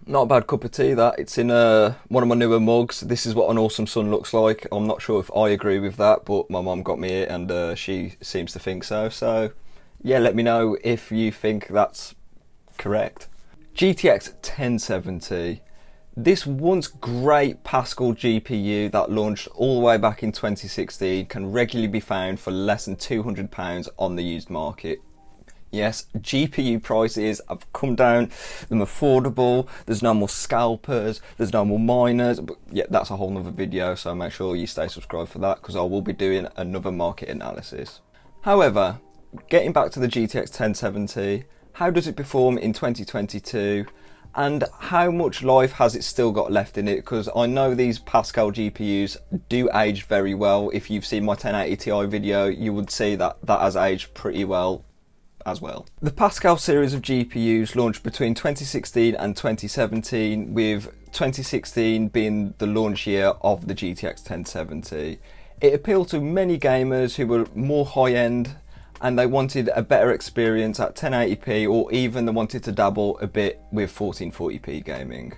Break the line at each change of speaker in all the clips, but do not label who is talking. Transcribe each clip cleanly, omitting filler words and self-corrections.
Not a bad cup of tea that. It's in one of my newer mugs. This is what an awesome sun looks like. I'm not sure if I agree with that, but my mum got me it and she seems to think so. So yeah, let me know if you think that's correct. GTX 1070. This once great Pascal GPU that launched all the way back in 2016 can regularly be found for less than £200 on the used market. Yes, GPU prices have come down, they're affordable, there's no more scalpers, there's no more miners, but yeah, that's a whole nother video, so make sure you stay subscribed for that because I will be doing another market analysis. However, getting back to the GTX 1070, how does it perform in 2022 and how much life has it still got left in it? Because I know these Pascal GPUs do age very well. If you've seen my 1080 Ti video, you would see that that has aged pretty well as well. The Pascal series of GPUs launched between 2016 and 2017, with 2016 being the launch year of the GTX 1070. It appealed to many gamers who were more high-end and they wanted a better experience at 1080p, or even they wanted to dabble a bit with 1440p gaming.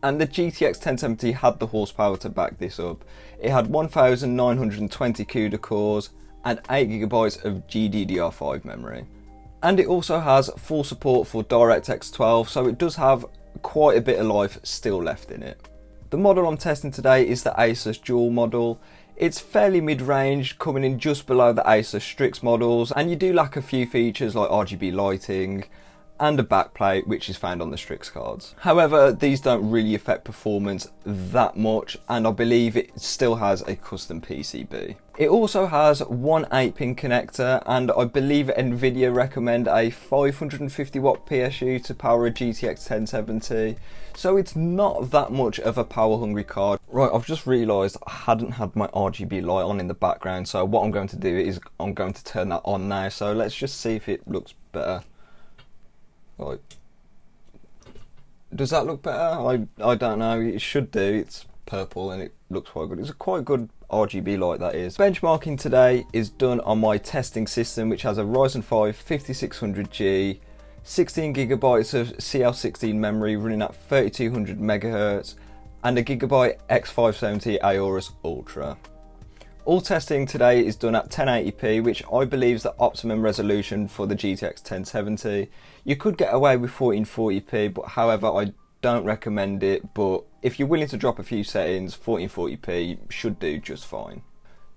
And the GTX 1070 had the horsepower to back this up. It had 1920 CUDA cores and 8GB of GDDR5 memory. And it also has full support for DirectX 12, so it does have quite a bit of life still left in it. The model I'm testing today is the Asus Dual model. It's fairly mid-range, coming in just below the Asus Strix models, and you do lack a few features like RGB lighting and a backplate which is found on the Strix cards. However, these don't really affect performance that much, and I believe it still has a custom PCB. It also has one 8-pin connector, and I believe Nvidia recommend a 550 watt PSU to power a GTX 1070, so it's not that much of a power hungry card. Right, I've just realised I hadn't had my RGB light on in the background, so what I'm going to do is I'm going to turn that on now, so let's just see if it looks better. Like, does that look better? I don't know, it should do. It's purple and it looks quite good. It's a quite good RGB light, that is. Benchmarking today is done on my testing system, which has a Ryzen 5 5600G, 16GB of CL16 memory running at 3200 MHz, and a Gigabyte X570 Aorus Ultra. All testing today is done at 1080p, which I believe is the optimum resolution for the GTX 1070. You could get away with 1440p, but however, I don't recommend it, but if you're willing to drop a few settings, 1440p should do just fine.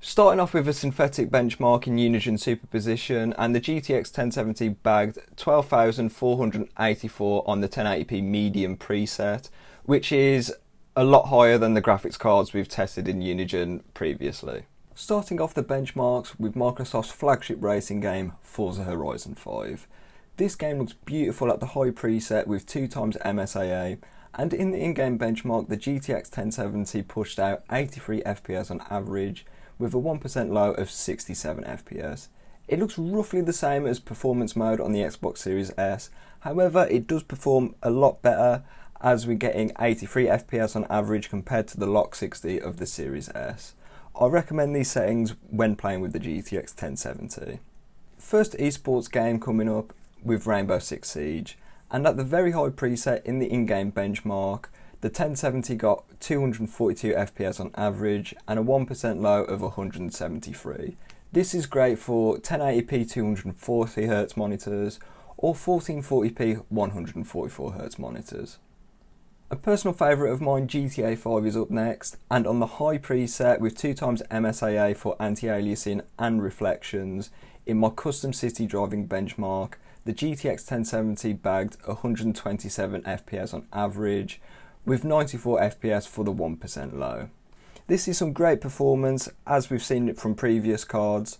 Starting off with a synthetic benchmark in Unigine superposition, and the GTX 1070 bagged 12,484 on the 1080p medium preset, which is a lot higher than the graphics cards we've tested in Unigine previously. Starting off the benchmarks with Microsoft's flagship racing game, Forza Horizon 5. This game looks beautiful at the high preset with 2x MSAA, and in the in-game benchmark the GTX 1070 pushed out 83 FPS on average with a 1% low of 67 FPS. It looks roughly the same as performance mode on the Xbox Series S, however it does perform a lot better as we're getting 83 FPS on average compared to the lock 60 of the Series S. I recommend these settings when playing with the GTX 1070. First esports game coming up with Rainbow Six Siege, and at the very high preset in the in-game benchmark, the 1070 got 242 FPS on average and a 1% low of 173. This is great for 1080p 240Hz monitors or 1440p 144Hz monitors. A personal favourite of mine, GTA 5, is up next, and on the high preset with 2x MSAA for anti-aliasing and reflections, in my custom city driving benchmark, the GTX 1070 bagged 127 FPS on average, with 94 FPS for the 1% low. This is some great performance, as we've seen it from previous cards.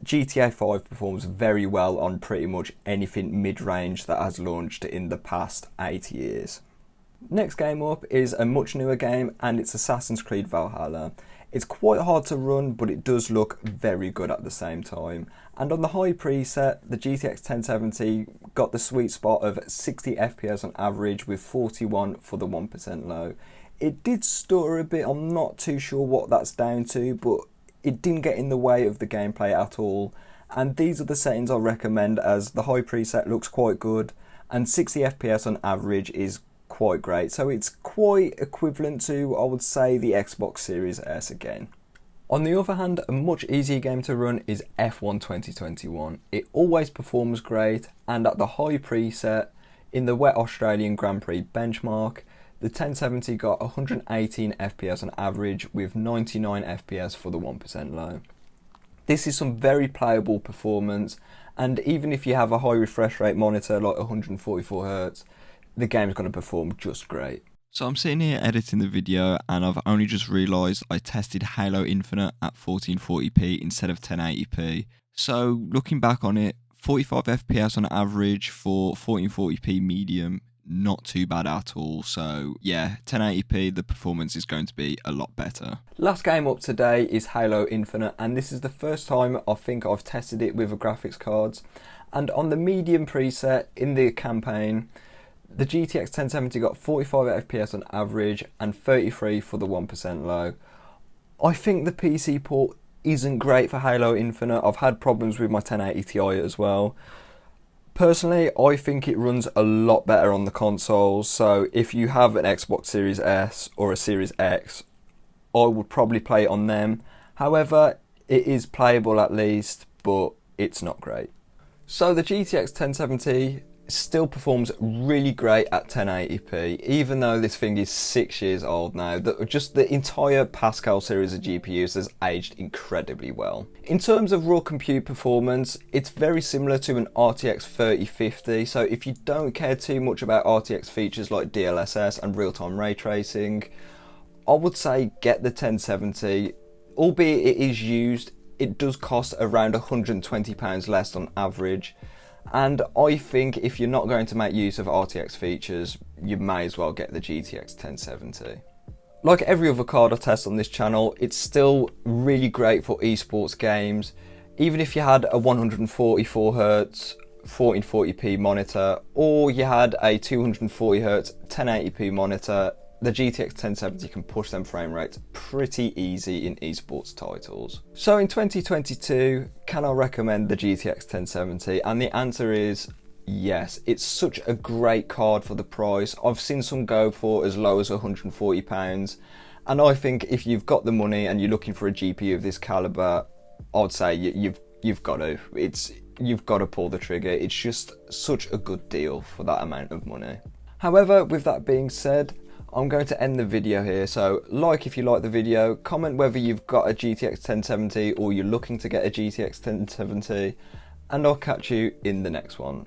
GTA 5 performs very well on pretty much anything mid-range that has launched in the past 8 years. Next game up is a much newer game, and it's Assassin's Creed Valhalla. It's quite hard to run, but it does look very good at the same time. And on the high preset, the GTX 1070 got the sweet spot of 60 FPS on average with 41 for the 1% low. It did stutter a bit, I'm not too sure what that's down to, but it didn't get in the way of the gameplay at all. And these are the settings I recommend, as the high preset looks quite good and 60 FPS on average is quite great. So it's quite equivalent to, I would say, the Xbox Series S again. On the other hand, a much easier game to run is F1 2021. It always performs great, and at the high preset in the Wet Australian Grand Prix benchmark, the 1070 got 118 FPS on average with 99 FPS for the 1% low. This is some very playable performance, and even if you have a high refresh rate monitor like 144Hz, the game's going to perform just great.
So I'm sitting here editing the video and I've only just realised I tested Halo Infinite at 1440p instead of 1080p. So looking back on it, 45 FPS on average for 1440p medium, not too bad at all. So yeah, 1080p, the performance is going to be a lot better.
Last game up today is Halo Infinite, and this is the first time I think I've tested it with the graphics cards. And on the medium preset in the campaign, the GTX 1070 got 45 FPS on average and 33 for the 1% low. I think the PC port isn't great for Halo Infinite. I've had problems with my 1080 Ti as well. Personally, I think it runs a lot better on the consoles, so if you have an Xbox Series S or a Series X, I would probably play it on them. However, it is playable at least, but it's not great. So the GTX 1070 still performs really great at 1080p, even though this thing is 6 years old now. Just the entire Pascal series of GPUs has aged incredibly well. In terms of raw compute performance, it's very similar to an RTX 3050, so if you don't care too much about RTX features like DLSS and real-time ray tracing, I would say get the 1070. Albeit it is used, it does cost around £120 less on average. And I think if you're not going to make use of RTX features, you may as well get the GTX 1070. Like every other card I test on this channel, it's still really great for esports games. Even if you had a 144Hz 1440p monitor, or you had a 240Hz 1080p monitor, the GTX 1070 can push them frame rates pretty easy in esports titles. So in 2022, can I recommend the GTX 1070? And the answer is yes. It's such a great card for the price. I've seen some go for as low as £140, and I think if you've got the money and you're looking for a GPU of this caliber, I'd say you've got to. You've got to pull the trigger. It's just such a good deal for that amount of money. However, with that being said, I'm going to end the video here, so like if you like the video, comment whether you've got a GTX 1070 or you're looking to get a GTX 1070, and I'll catch you in the next one.